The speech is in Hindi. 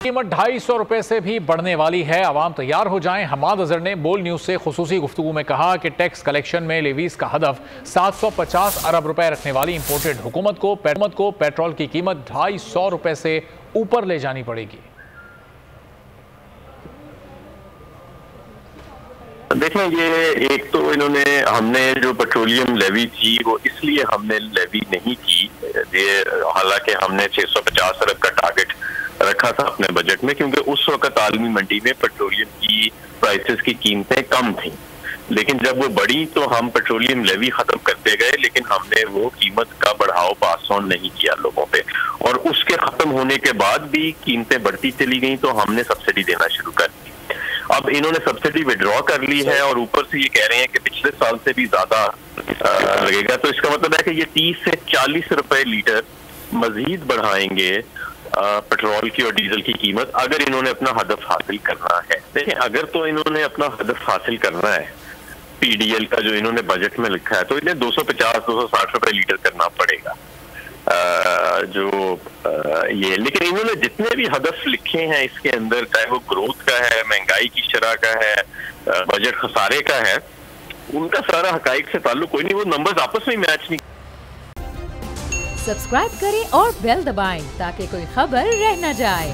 कीमत 250 रुपए से भी बढ़ने वाली है। आवाम तैयार हो जाएं। हमाद अजहर ने बोल न्यूज से खुसूसी गुफ्तगू में कहा कि टैक्स कलेक्शन में लेवीज का हदफ 750 अरब रुपए रखने वाली इंपोर्टेड हुकूमत को पेट्रोल की कीमत 250 रुपए से ऊपर ले जानी पड़ेगी। देखें, ये एक तो इन्होंने हमने जो पेट्रोलियम लेवी थी वो इसलिए हमने लेवी नहीं की, ये हालांकि हमने 650 अरब का टारगेट रखा था अपने बजट में, क्योंकि उस वक्त आलमी मंडी में पेट्रोलियम की प्राइसेस की कीमतें कम थी। लेकिन जब वो बढ़ी तो हम पेट्रोलियम लेवी खत्म करते गए, लेकिन हमने वो कीमत का बढ़ाव पास ऑन नहीं किया लोगों पे, और उसके खत्म होने के बाद भी कीमतें बढ़ती चली गई तो हमने सब्सिडी देना शुरू कर दी। अब इन्होंने सब्सिडी विड्रॉ कर ली है और ऊपर से ये कह रहे हैं कि पिछले साल से भी ज्यादा लगेगा, तो इसका मतलब है कि ये 30 से 40 रुपए लीटर मजीद बढ़ाएंगे पेट्रोल की और डीजल की कीमत, अगर इन्होंने अपना हदफ हासिल करना है। देखिए, अगर तो इन्होंने अपना हदफ हासिल करना है, पीडीएल का जो इन्होंने बजट में लिखा है, तो इन्हें 250-260 रुपए लीटर करना पड़ेगा ये। लेकिन इन्होंने जितने भी हदफ लिखे हैं इसके अंदर, चाहे वो ग्रोथ का है, महंगाई की शरह का है, बजट खसारे का है, उनका सारा हकाइक से ताल्लुक कोई नहीं, वो नंबर्स आपस में मैच नहीं। सब्सक्राइब करें और बेल दबाएं ताकि कोई खबर रह न जाए।